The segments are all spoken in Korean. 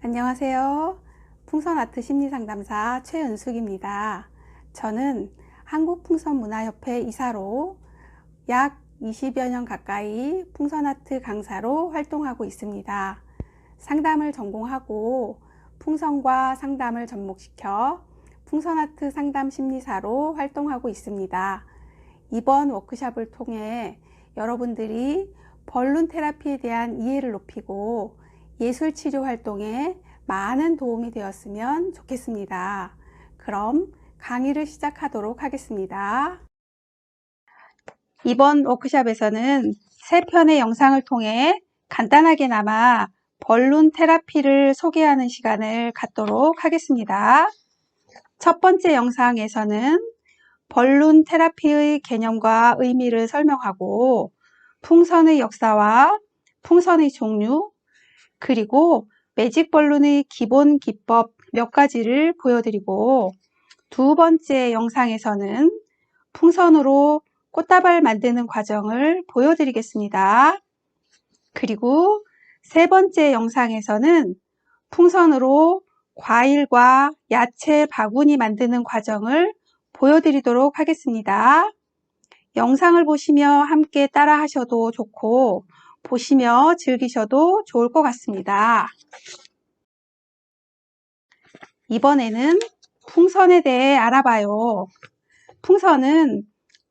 안녕하세요. 풍선아트 심리상담사 최은숙입니다. 저는 한국풍선문화협회 이사로 약 20여 년 가까이 풍선아트 강사로 활동하고 있습니다. 상담을 전공하고 풍선과 상담을 접목시켜 풍선아트 상담 심리사로 활동하고 있습니다. 이번 워크숍을 통해 여러분들이 벌룬 테라피에 대한 이해를 높이고 예술치료 활동에 많은 도움이 되었으면 좋겠습니다. 그럼 강의를 시작하도록 하겠습니다. 이번 워크숍에서는 3편의 영상을 통해 간단하게나마 벌룬 테라피를 소개하는 시간을 갖도록 하겠습니다. 첫 번째 영상에서는 벌룬 테라피의 개념과 의미를 설명하고 풍선의 역사와 풍선의 종류, 그리고 매직 벌룬의 기본 기법 몇 가지를 보여드리고, 두 번째 영상에서는 풍선으로 꽃다발 만드는 과정을 보여드리겠습니다. 그리고 세 번째 영상에서는 풍선으로 과일과 야채 바구니 만드는 과정을 보여드리도록 하겠습니다. 영상을 보시며 함께 따라 하셔도 좋고 보시며 즐기셔도 좋을 것 같습니다. 이번에는 풍선에 대해 알아봐요. 풍선은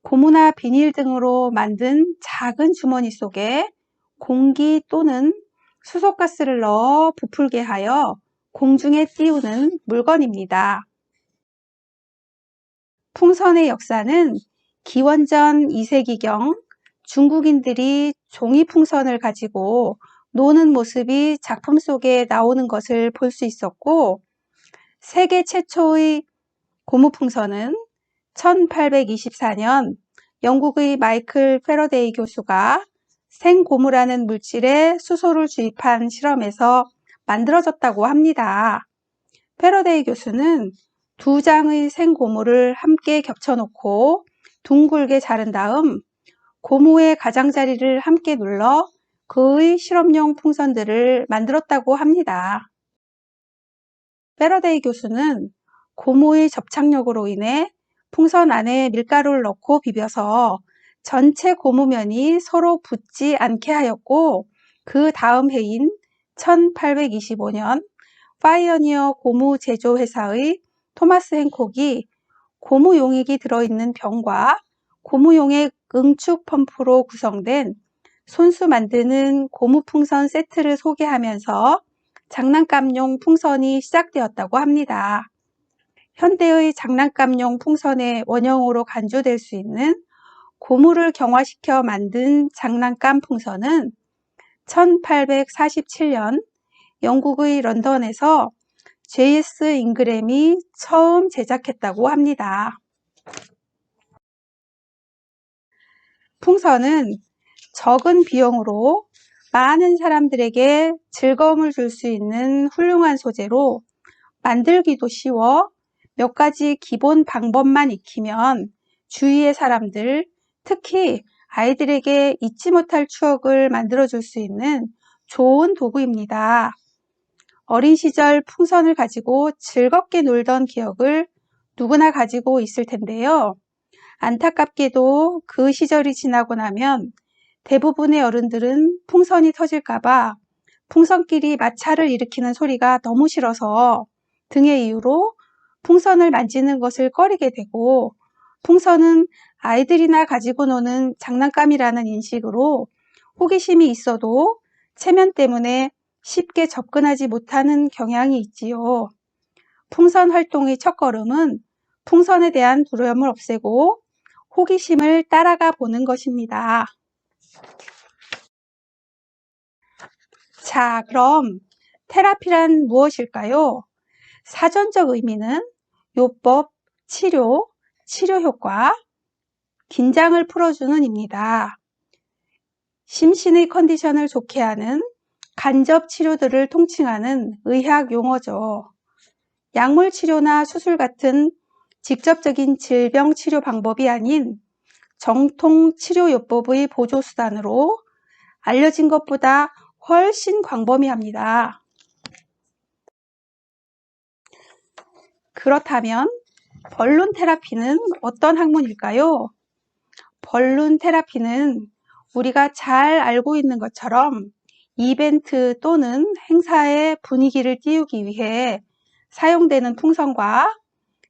고무나 비닐 등으로 만든 작은 주머니 속에 공기 또는 수소가스를 넣어 부풀게 하여 공중에 띄우는 물건입니다. 풍선의 역사는 기원전 2세기경 중국인들이 종이풍선을 가지고 노는 모습이 작품 속에 나오는 것을 볼 수 있었고, 세계 최초의 고무풍선은 1824년 영국의 마이클 패러데이 교수가 생고무라는 물질에 수소를 주입한 실험에서 만들어졌다고 합니다. 패러데이 교수는 2장의 생고무를 함께 겹쳐놓고 둥글게 자른 다음 고무의 가장자리를 함께 눌러 그의 실험용 풍선들을 만들었다고 합니다. 패러데이 교수는 고무의 접착력으로 인해 풍선 안에 밀가루를 넣고 비벼서 전체 고무면이 서로 붙지 않게 하였고, 그 다음 해인 1825년 파이어니어 고무 제조 회사의 토마스 행콕이 고무 용액이 들어있는 병과 고무용액 응축 펌프로 구성된 손수 만드는 고무 풍선 세트를 소개하면서 장난감용 풍선이 시작되었다고 합니다. 현대의 장난감용 풍선의 원형으로 간주될 수 있는 고무를 경화시켜 만든 장난감 풍선은 1847년 영국의 런던에서 JS 잉그램이 처음 제작했다고 합니다. 풍선은 적은 비용으로 많은 사람들에게 즐거움을 줄 수 있는 훌륭한 소재로 만들기도 쉬워 몇 가지 기본 방법만 익히면 주위의 사람들, 특히 아이들에게 잊지 못할 추억을 만들어줄 수 있는 좋은 도구입니다. 어린 시절 풍선을 가지고 즐겁게 놀던 기억을 누구나 가지고 있을 텐데요. 안타깝게도 그 시절이 지나고 나면 대부분의 어른들은 풍선이 터질까봐 풍선끼리 마찰을 일으키는 소리가 너무 싫어서 등의 이유로 풍선을 만지는 것을 꺼리게 되고, 풍선은 아이들이나 가지고 노는 장난감이라는 인식으로 호기심이 있어도 체면 때문에 쉽게 접근하지 못하는 경향이 있지요. 풍선 활동의 첫걸음은 풍선에 대한 두려움을 없애고 호기심을 따라가 보는 것입니다. 자, 그럼 테라피란 무엇일까요? 사전적 의미는 요법, 치료, 치료 효과, 긴장을 풀어주는 입니다. 심신의 컨디션을 좋게 하는 간접 치료들을 통칭하는 의학 용어죠. 약물 치료나 수술 같은 직접적인 질병 치료 방법이 아닌 정통 치료요법의 보조수단으로 알려진 것보다 훨씬 광범위합니다. 그렇다면 벌룬 테라피는 어떤 학문일까요? 벌룬 테라피는 우리가 잘 알고 있는 것처럼 이벤트 또는 행사의 분위기를 띄우기 위해 사용되는 풍선과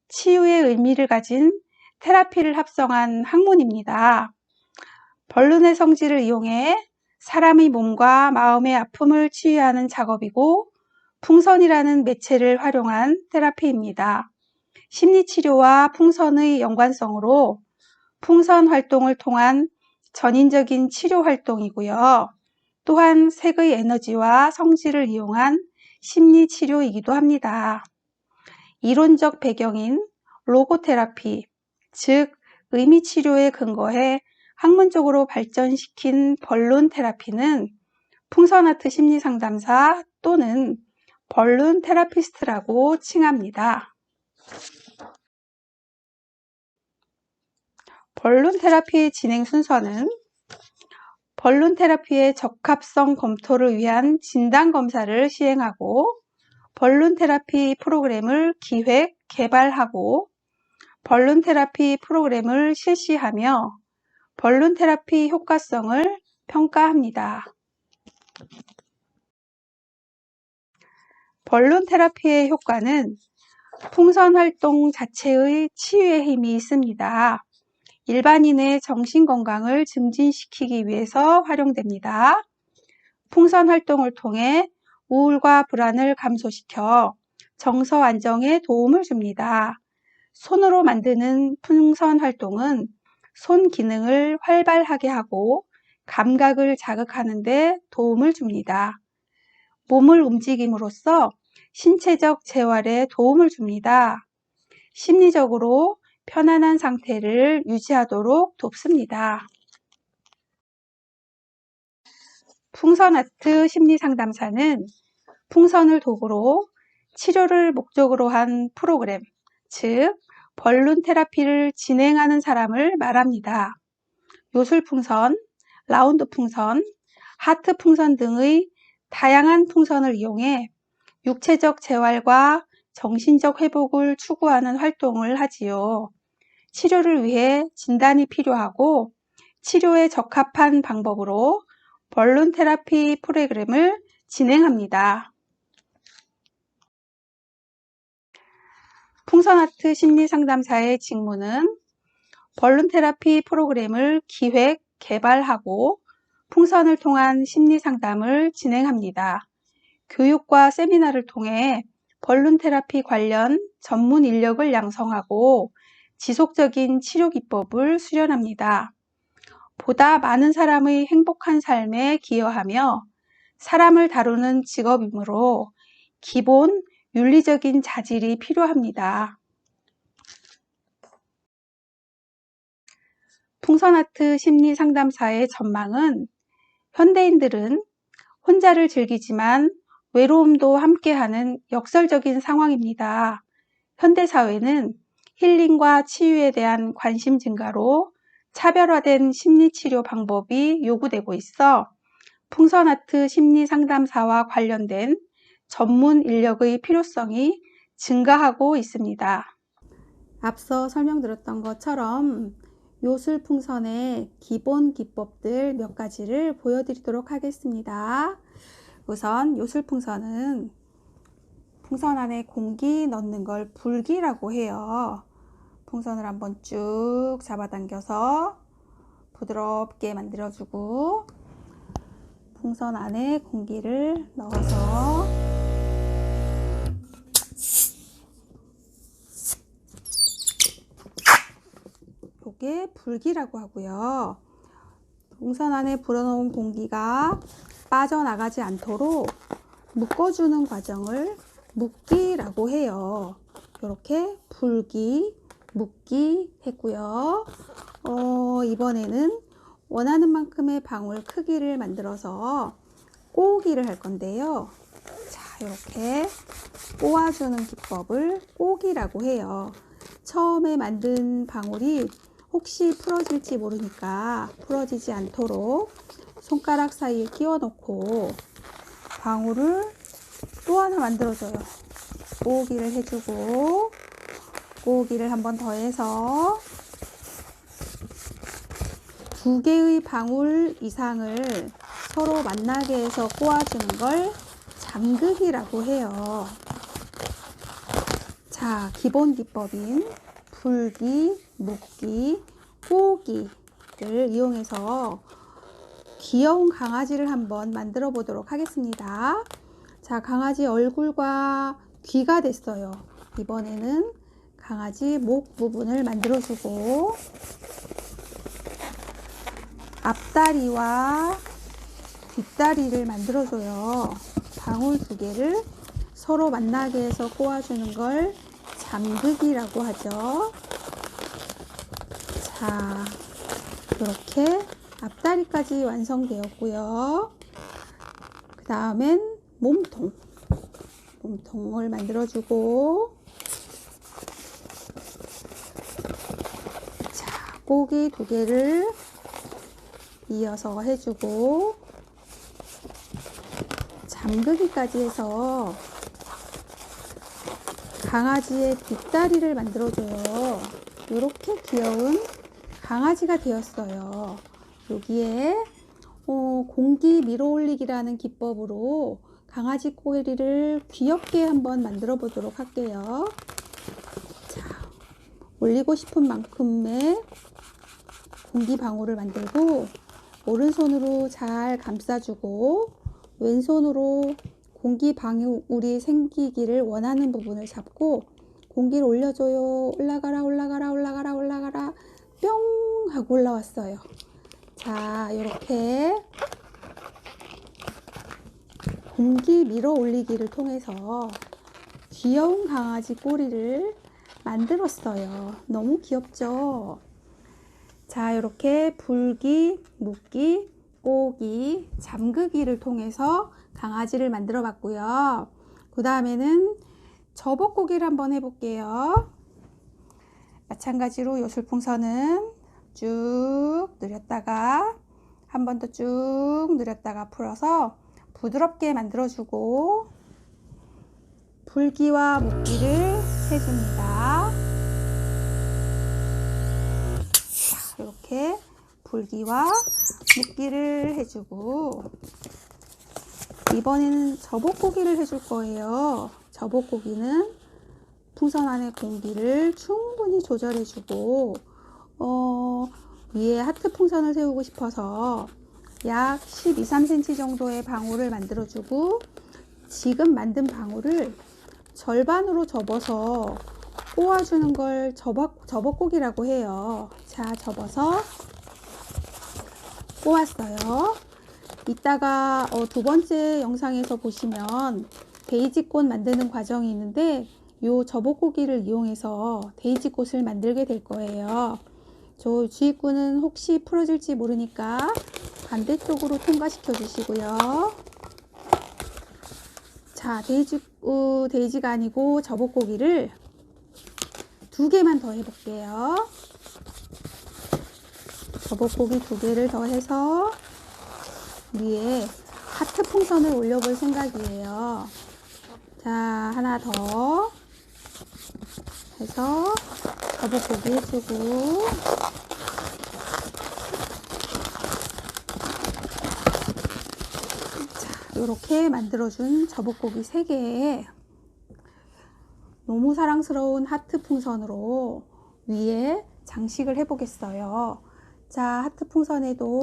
치유의 의미를 가진 테라피를 합성한 학문입니다. 벌룬의 성질을 이용해 사람의 몸과 마음의 아픔을 치유하는 작업이고 풍선이라는 매체를 활용한 테라피입니다. 심리치료와 풍선의 연관성으로 풍선 활동을 통한 전인적인 치료 활동이고요. 또한 색의 에너지와 성질을 이용한 심리치료이기도 합니다. 이론적 배경인 로고테라피, 즉 의미치료에 근거해 학문적으로 발전시킨 벌룬 테라피는 풍선아트 심리상담사 또는 벌룬 테라피스트라고 칭합니다. 벌룬 테라피의 진행 순서는 벌룬 테라피의 적합성 검토를 위한 진단 검사를 시행하고 벌룬 테라피 프로그램을 기획, 개발하고 벌룬 테라피 프로그램을 실시하며 벌룬 테라피 효과성을 평가합니다. 벌룬 테라피의 효과는 풍선 활동 자체의 치유의 힘이 있습니다. 일반인의 정신건강을 증진시키기 위해서 활용됩니다. 풍선 활동을 통해 우울과 불안을 감소시켜 정서 안정에 도움을 줍니다. 손으로 만드는 풍선 활동은 손 기능을 활발하게 하고 감각을 자극하는 데 도움을 줍니다. 몸을 움직임으로써 신체적 재활에 도움을 줍니다. 심리적으로 편안한 상태를 유지하도록 돕습니다. 풍선아트 심리상담사는 풍선을 도구로 치료를 목적으로 한 프로그램, 즉 벌룬 테라피를 진행하는 사람을 말합니다. 요술풍선, 라운드 풍선, 하트 풍선 등의 다양한 풍선을 이용해 육체적 재활과 정신적 회복을 추구하는 활동을 하지요. 치료를 위해 진단이 필요하고 치료에 적합한 방법으로 벌룬 테라피 프로그램을 진행합니다. 풍선아트 심리상담사의 직무는 벌룬 테라피 프로그램을 기획, 개발하고 풍선을 통한 심리상담을 진행합니다. 교육과 세미나를 통해 벌룬 테라피 관련 전문 인력을 양성하고 지속적인 치료 기법을 수련합니다. 보다 많은 사람의 행복한 삶에 기여하며 사람을 다루는 직업이므로 기본 윤리적인 자질이 필요합니다. 풍선아트 심리상담사의 전망은 현대인들은 혼자를 즐기지만 외로움도 함께하는 역설적인 상황입니다. 현대사회는 힐링과 치유에 대한 관심 증가로 차별화된 심리치료 방법이 요구되고 있어 풍선아트 심리상담사와 관련된 전문 인력의 필요성이 증가하고 있습니다. 앞서 설명드렸던 것처럼 요술풍선의 기본 기법들 몇 가지를 보여드리도록 하겠습니다. 우선 요술풍선은 풍선 안에 공기 넣는 걸 불기라고 해요. 풍선을 한번 쭉 잡아당겨서 부드럽게 만들어주고 풍선 안에 공기를 넣어서 이게 불기라고 하고요. 풍선 안에 불어놓은 공기가 빠져나가지 않도록 묶어주는 과정을 묶기라고 해요. 이렇게 불기, 묶기 했고요. 이번에는 원하는 만큼의 방울 크기를 만들어서 꼬기를 할 건데요. 자, 이렇게 꼬아주는 기법을 꼬기라고 해요. 처음에 만든 방울이 혹시 풀어질지 모르니까 풀어지지 않도록 손가락 사이에 끼워 넣고 방울을 또 하나 만들어줘요. 꼬기를 해주고 고기를 한번 더해서 2개의 방울 이상을 서로 만나게 해서 꼬아주는 걸 잠그기라고 해요. 자, 기본 기법인 불기, 묶기, 꼬기를 이용해서 귀여운 강아지를 한번 만들어 보도록 하겠습니다. 자, 강아지 얼굴과 귀가 됐어요. 이번에는 강아지 목 부분을 만들어주고 앞다리와 뒷다리를 만들어줘요. 방울 2개를 서로 만나게 해서 꼬아주는 걸 잠그기라고 하죠. 자, 이렇게 앞다리까지 완성되었고요. 그 다음엔 몸통을 만들어주고, 자, 꼬기 2개를 이어서 해주고, 잠그기까지 해서 강아지의 뒷다리를 만들어줘요. 이렇게 귀여운 강아지가 되었어요. 여기에 공기 밀어올리기라는 기법으로 강아지 꼬리를 귀엽게 한번 만들어 보도록 할게요. 자, 올리고 싶은 만큼의 공기 방울을 만들고 오른손으로 잘 감싸주고 왼손으로 공기 방울이 생기기를 원하는 부분을 잡고 공기를 올려줘요. 올라가라 올라가라 올라가라 올라가라 뿅 하고 올라왔어요. 자, 이렇게 공기 밀어 올리기를 통해서 귀여운 강아지 꼬리를 만들었어요. 너무 귀엽죠? 자, 이렇게 불기, 묶기, 꼬기, 잠그기를 통해서 강아지를 만들어 봤고요. 그 다음에는 접어꼬기를 한번 해볼게요. 마찬가지로 요술풍선은 쭉 늘렸다가 한 번 더 쭉 늘렸다가 풀어서 부드럽게 만들어주고 불기와 묶기를 해줍니다. 자, 이렇게 불기와 묶기를 해주고 이번에는 접어꼬기를 해줄 거예요. 접어꼬기는 풍선 안에 공기를 충분히 조절해주고 위에 하트 풍선을 세우고 싶어서 약 12~13cm 정도의 방울을 만들어주고 지금 만든 방울을 절반으로 접어서 꼬아주는 걸 접어꼬기라고 해요. 자, 접어서 꼬았어요. 이따가 2번째 영상에서 보시면 데이지꽃 만드는 과정이 있는데 요 접어꼬기를 이용해서 데이지꽃을 만들게 될 거예요. 저 주입구는 혹시 풀어질지 모르니까 반대쪽으로 통과시켜 주시고요. 자, 데이지가 아니고 접어꼬기를 2개만 더 해볼게요. 접어꼬기 2개를 더 해서 위에 하트 풍선을 올려볼 생각이에요. 자, 하나 더 해서 접어꼬기 해주고 자, 이렇게 만들어준 접어꼬기 3개에 너무 사랑스러운 하트 풍선으로 위에 장식을 해보겠어요. 자, 하트 풍선에도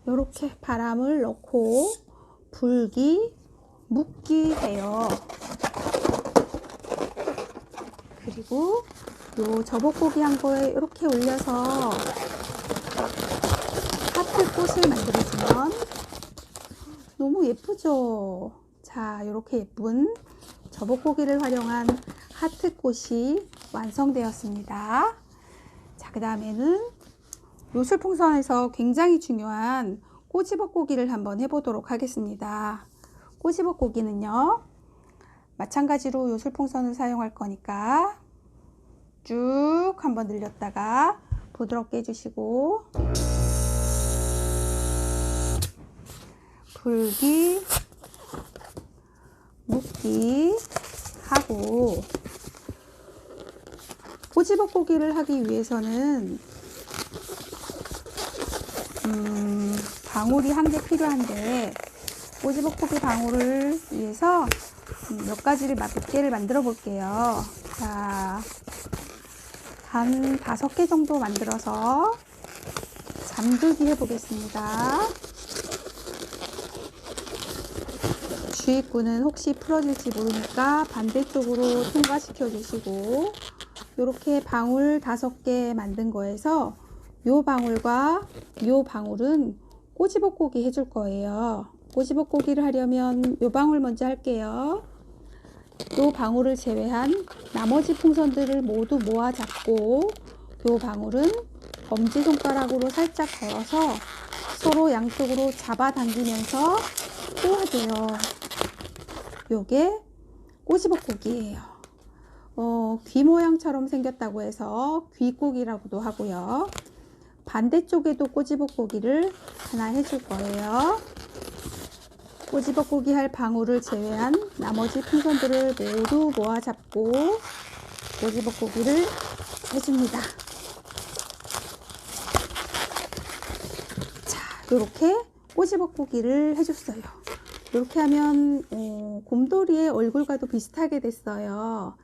이렇게 바람을 넣고 불기, 묶기 해요. 그리고 요 접어꼬기 한 거에 이렇게 올려서 하트 꽃을 만들어주면 너무 예쁘죠? 자, 이렇게 예쁜 접어꼬기를 활용한 하트 꽃이 완성되었습니다. 자, 그 다음에는 요술풍선에서 굉장히 중요한 꼬집어꼬기를 한번 해보도록 하겠습니다. 꼬집어꼬기는요, 마찬가지로 요술풍선을 사용할 거니까 쭉 한번 늘렸다가 부드럽게 해주시고 불기, 묶기 하고 꼬지볶고기를 하기 위해서는 방울이 한 개 필요한데, 꼬지볶고기 방울을 위해서 몇 개를 만들어 볼게요. 자, 한 5개 정도 만들어서 잠들기 해 보겠습니다. 주입구는 혹시 풀어질지 모르니까 반대쪽으로 통과시켜 주시고, 이렇게 방울 5개 만든 거에서 요 방울과 요 방울은 꼬지볶고기 해줄 거예요. 꼬지볶고기를 하려면 요 방울 먼저 할게요. 요 방울을 제외한 나머지 풍선들을 모두 모아 잡고, 요 방울은 엄지손가락으로 살짝 걸어서 서로 양쪽으로 잡아당기면서 꼬아줘요. 요게 꼬지볶고기예요. 귀 모양처럼 생겼다고 해서 귀고기라고도 하고요. 반대쪽에도 꼬지볶고기를 하나 해줄 거예요. 꼬지볶고기 할 방울을 제외한 나머지 풍선들을 모두 모아 잡고 꼬지볶고기를 해줍니다. 자, 이렇게 꼬지볶고기를 해줬어요. 이렇게 하면 곰돌이의 얼굴과도 비슷하게 됐어요.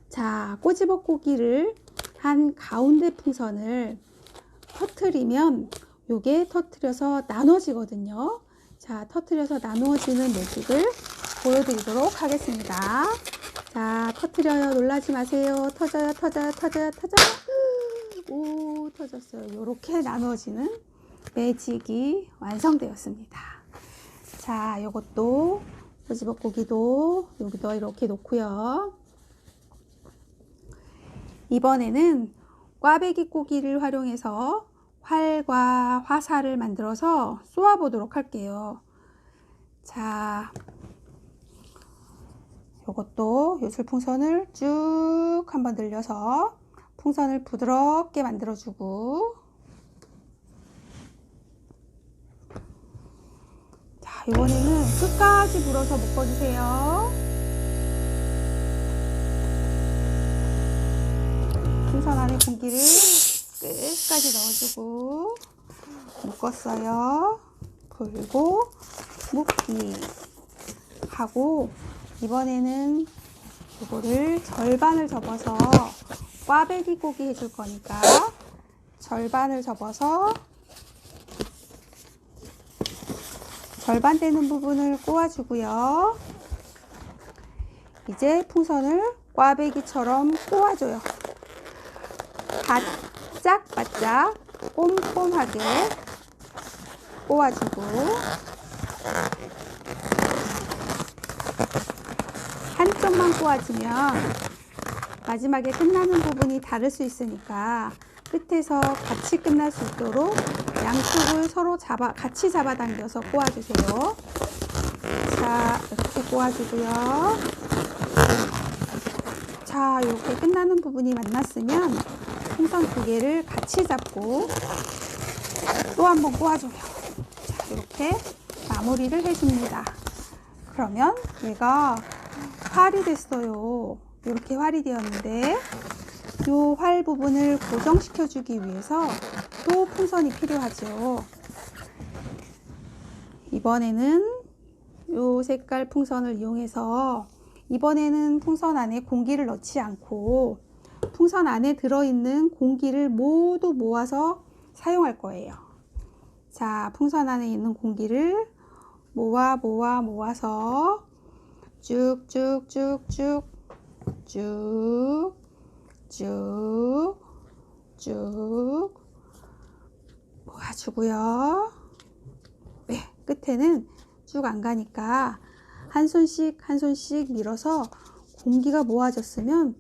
자, 꼬지볶고기를 한 가운데 풍선을 터트리면 요게 터트려서 나눠지거든요. 자, 터트려서 나누어지는 모습을 보여드리도록 하겠습니다. 자, 터트려요. 놀라지 마세요. 터져요, 터져요, 터져요, 터져요. 오, 터졌어요. 이렇게 나누어지는 매직이 완성되었습니다. 자, 요것도 꼬지볶고기도 여기도 이렇게 놓고요. 이번에는 꽈배기 고기를 활용해서 활과 화살을 만들어서 쏘아 보도록 할게요. 자, 요것도 요술 풍선을 쭉 한번 늘려서 풍선을 부드럽게 만들어 주고, 자, 이번에는 끝까지 불어서 묶어주세요. 풍선 안에 공기를 끝까지 넣어주고 묶었어요. 불고 묶기 하고, 이번에는 이거를 절반을 접어서 꽈배기 고기 해줄 거니까 절반을 접어서 절반 되는 부분을 꼬아주고요. 이제 풍선을 꽈배기처럼 꼬아줘요. 바짝바짝 꼼꼼하게 꼬아주고, 한쪽만 꼬아주면 마지막에 끝나는 부분이 다를 수 있으니까 끝에서 같이 끝날 수 있도록 양쪽을 서로 같이 잡아당겨서 꼬아주세요. 자, 이렇게 꼬아주고요. 자, 이렇게 끝나는 부분이 만났으면 풍선 2개를 같이 잡고 또 한번 꼬아줘요. 자, 이렇게 마무리를 해줍니다. 그러면 얘가 활이 됐어요. 이렇게 활이 되었는데, 이 활 부분을 고정시켜 주기 위해서 또 풍선이 필요하죠. 이번에는 이 색깔 풍선을 이용해서, 이번에는 풍선 안에 공기를 넣지 않고 풍선 안에 들어있는 공기를 모두 모아서 사용할 거예요. 자, 풍선 안에 있는 공기를 모아서 쭉쭉쭉쭉 모아주고요. 네, 끝에는 쭉 안 가니까 한 손씩 밀어서 공기가 모아졌으면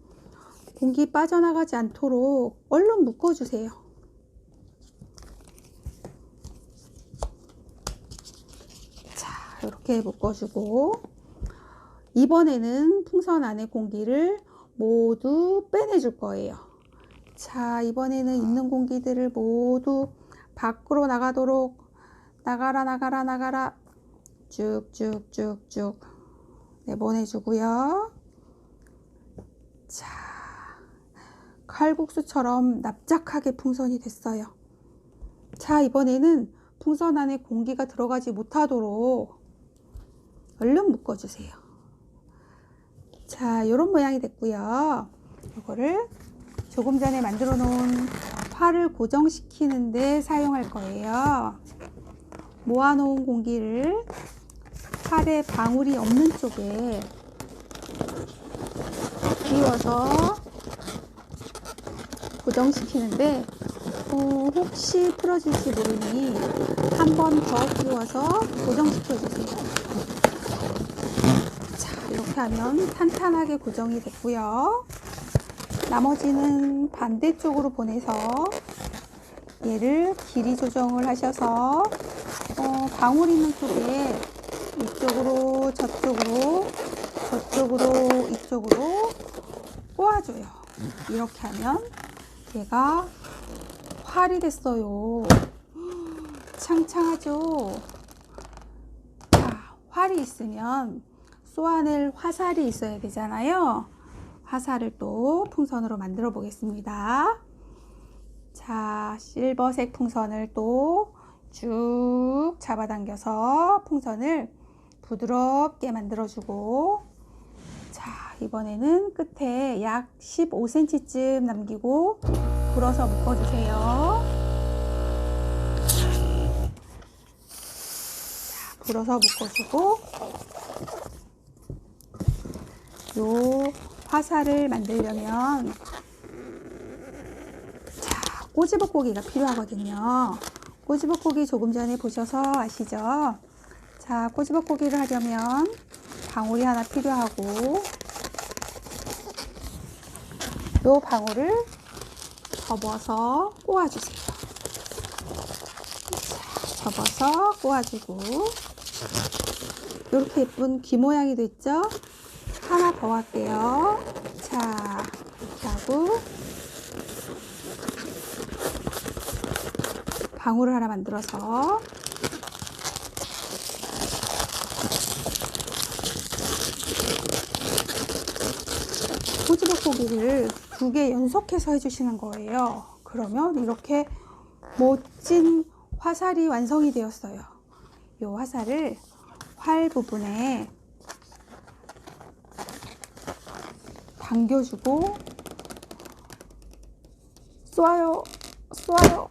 공기 빠져나가지 않도록 얼른 묶어주세요. 자, 이렇게 묶어주고, 이번에는 풍선 안에 공기를 모두 빼내줄 거예요. 자, 이번에는 있는 공기들을 모두 밖으로 나가도록 나가라 쭉쭉쭉쭉 내보내주고요. 자, 칼국수처럼 납작하게 풍선이 됐어요. 자, 이번에는 풍선 안에 공기가 들어가지 못하도록 얼른 묶어주세요. 자, 이런 모양이 됐고요. 이거를 조금 전에 만들어 놓은 활을 고정시키는데 사용할 거예요. 모아놓은 공기를 활의 방울이 없는 쪽에 끼워서 고정시키는데 혹시 풀어질지 모르니 한 번 더 끼워서 고정시켜 주세요. 자, 이렇게 하면 탄탄하게 고정이 됐고요. 나머지는 반대쪽으로 보내서 얘를 길이 조정을 하셔서 방울 있는 쪽에 이쪽으로 저쪽으로 이쪽으로 꼬아줘요. 이렇게 하면 얘가 활이 됐어요. 창창하죠? 자, 활이 있으면 쏘아낼 화살이 있어야 되잖아요. 화살을 또 풍선으로 만들어 보겠습니다. 자, 실버색 풍선을 또 쭉 잡아당겨서 풍선을 부드럽게 만들어주고, 자, 이번에는 끝에 약 15cm쯤 남기고 불어서 묶어주세요. 자, 불어서 묶어주고, 요 화살을 만들려면 자, 꼬지볶고기가 필요하거든요. 꼬지볶고기 조금 전에 보셔서 아시죠? 자, 꼬지볶고기를 하려면 방울이 하나 필요하고, 요 방울을 접어서 꼬아주세요. 자, 접어서 꼬아주고, 이렇게 예쁜 귀 모양이 됐죠? 하나 더 할게요. 자, 이렇게 하고 방울을 하나 만들어서 꼬지볶고기를 2개 연속해서 해주시는 거예요. 그러면 이렇게 멋진 화살이 완성이 되었어요. 이 화살을 활 부분에 당겨주고 쏘아요, 쏘아요.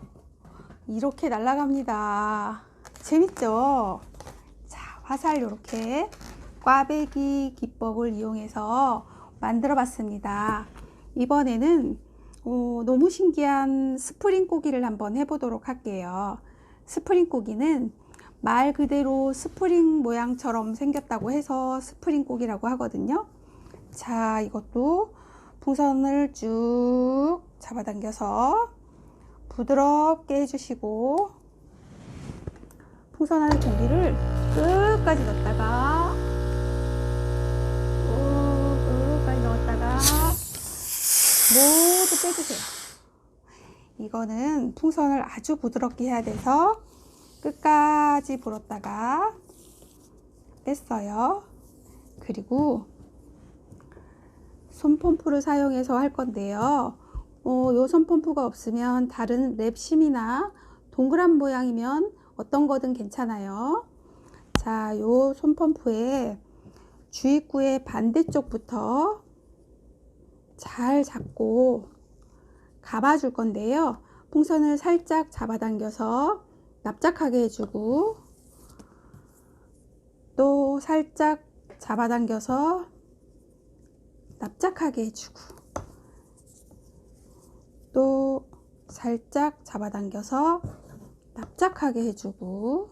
이렇게 날아갑니다. 재밌죠? 자, 화살 이렇게 꽈배기 기법을 이용해서 만들어 봤습니다. 이번에는 너무 신기한 스프링 고기를 한번 해보도록 할게요. 스프링 고기는 말 그대로 스프링 모양처럼 생겼다고 해서 스프링 고기라고 하거든요. 자, 이것도 풍선을 쭉 잡아당겨서 부드럽게 해주시고, 풍선 안에 공기를 끝까지 넣었다가 끝까지 넣었다가 모두 빼주세요. 이거는 풍선을 아주 부드럽게 해야 돼서 끝까지 불었다가 뺐어요. 그리고 손펌프를 사용해서 할 건데요. 요 손펌프가 없으면 다른 랩심이나 동그란 모양이면 어떤 거든 괜찮아요. 자, 요 손펌프에 주입구의 반대쪽부터 잘 잡고 감아줄 건데요. 풍선을 살짝 잡아당겨서 납작하게 해주고, 또 살짝 잡아당겨서 납작하게 해주고, 또 살짝 잡아당겨서 납작하게 해주고,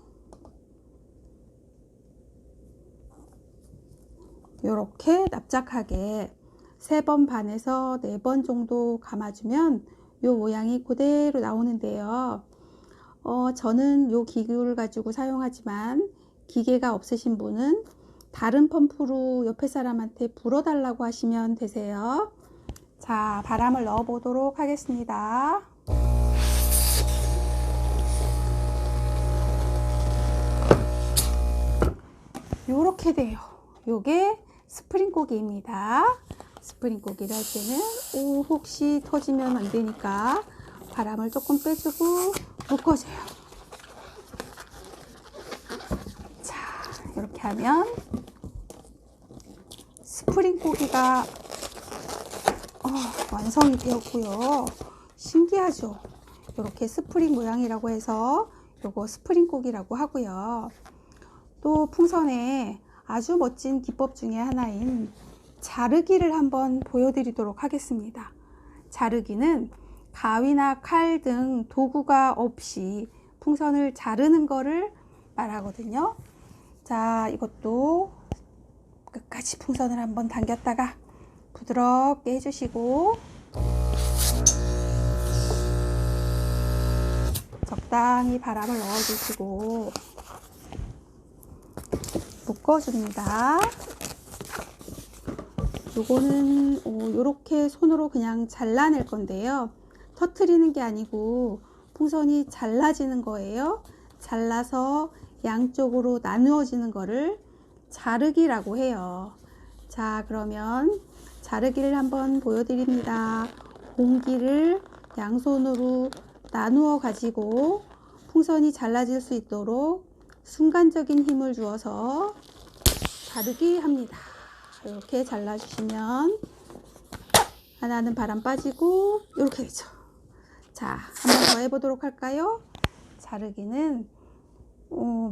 이렇게 납작하게 3번 반에서 4번 정도 감아주면 이 모양이 그대로 나오는데요. 저는 이 기구를 가지고 사용하지만 기계가 없으신 분은 다른 펌프로 옆에 사람한테 불어달라고 하시면 되세요. 자, 바람을 넣어 보도록 하겠습니다. 요렇게 돼요. 요게 스프링 고기입니다. 스프링 고기를 할 때는 혹시 터지면 안 되니까 바람을 조금 빼주고 묶어줘요. 자, 이렇게 하면 스프링 고기가 완성이 되었고요. 신기하죠? 이렇게 스프링 모양이라고 해서 요거 스프링 고기라고 하고요. 또 풍선에 아주 멋진 기법 중에 하나인 자르기를 한번 보여드리도록 하겠습니다. 자르기는 가위나 칼 등 도구가 없이 풍선을 자르는 거를 말하거든요. 자, 이것도 끝까지 풍선을 한번 당겼다가 부드럽게 해주시고 적당히 바람을 넣어주시고 묶어줍니다. 요거는 요렇게 손으로 그냥 잘라낼 건데요. 터트리는 게 아니고 풍선이 잘라지는 거예요. 잘라서 양쪽으로 나누어지는 거를 자르기라고 해요. 자, 그러면 자르기를 한번 보여드립니다. 공기를 양손으로 나누어 가지고 풍선이 잘라질 수 있도록 순간적인 힘을 주어서 자르기 합니다. 이렇게 잘라주시면 하나는 바람 빠지고 이렇게 되죠. 자, 한 번 더 해보도록 할까요? 자르기는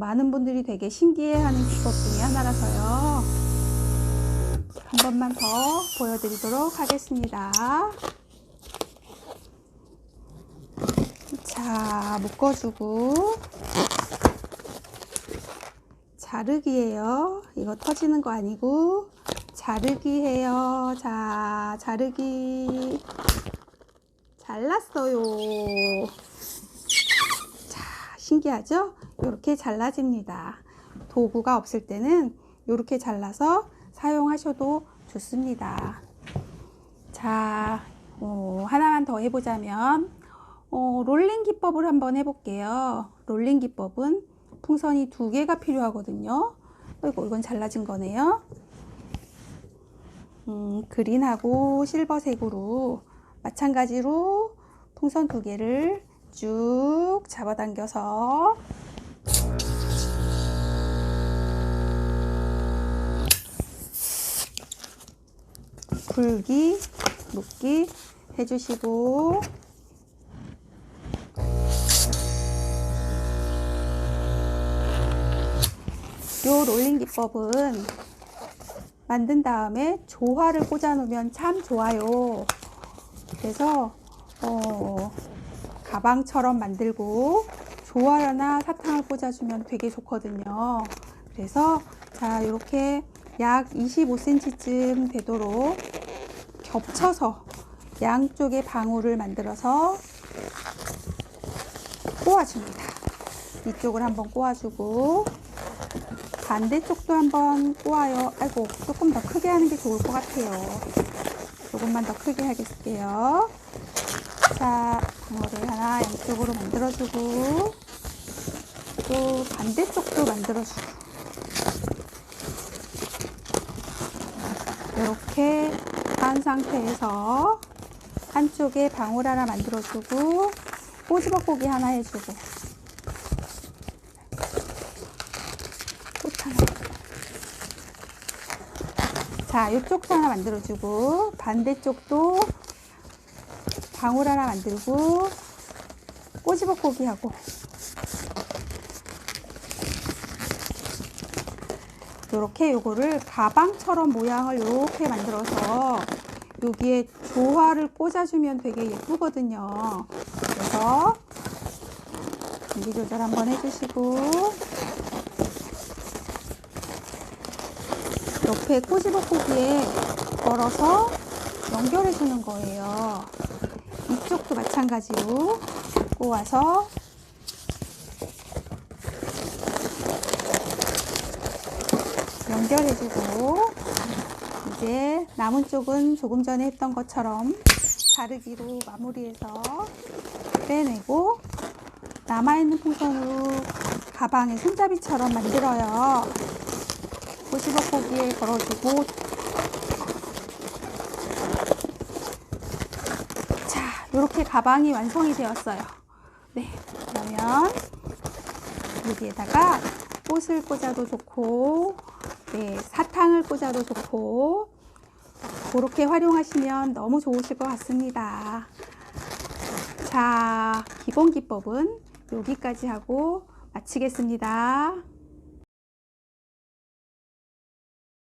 많은 분들이 되게 신기해하는 기법 중에 하나라서요. 한 번만 더 보여드리도록 하겠습니다. 자, 묶어주고 자르기예요. 이거 터지는 거 아니고 자르기 해요. 자, 자르기 잘랐어요. 자, 신기하죠? 이렇게 잘라집니다. 도구가 없을 때는 이렇게 잘라서 사용하셔도 좋습니다. 자, 하나만 더 해보자면 롤링 기법을 한번 해볼게요. 롤링 기법은 풍선이 2개가 필요하거든요. 이건 잘라진 거네요. 그린하고 실버색으로 마찬가지로 풍선 2개를 쭉 잡아당겨서 굴기, 묶기 해주시고 요 롤링 기법은 만든 다음에 조화를 꽂아 놓으면 참 좋아요. 그래서 가방처럼 만들고 조화나 사탕을 꽂아주면 되게 좋거든요. 그래서 자, 이렇게 약 25cm쯤 되도록 겹쳐서 양쪽에 방울을 만들어서 꼬아줍니다. 이쪽을 한번 꼬아주고 반대쪽도 한번 꼬아요. 아이고, 조금 더 크게 하는 게 좋을 것 같아요. 조금만 더 크게 하겠어요. 자, 방울을 하나 양쪽으로 만들어주고 또 반대쪽도 만들어주고 이렇게 한 상태에서 한쪽에 방울 하나 만들어주고 꼬집어꼬기 하나 해주고 꽃 하나. 자, 이쪽도 하나 만들어주고 반대쪽도 방울 하나 만들고 꼬집어꼬기 하고 이렇게 요거를 가방처럼 모양을 이렇게 만들어서 여기에 조화를 꽂아주면 되게 예쁘거든요. 그래서 공기 조절 한번 해주시고 옆에 꼬집어꼬기에 걸어서 연결해 주는 거예요. 이쪽도 마찬가지로 꼬아서 연결해주고 이제 남은 쪽은 조금 전에 했던 것처럼 자르기로 마무리해서 빼내고 남아있는 풍선으로 가방의 손잡이처럼 만들어요. 꼬집어꼬기에 걸어주고 이렇게 가방이 완성이 되었어요. 네, 그러면 여기에다가 꽃을 꽂아도 좋고, 네, 사탕을 꽂아도 좋고, 그렇게 활용하시면 너무 좋으실 것 같습니다. 자, 기본 기법은 여기까지 하고 마치겠습니다.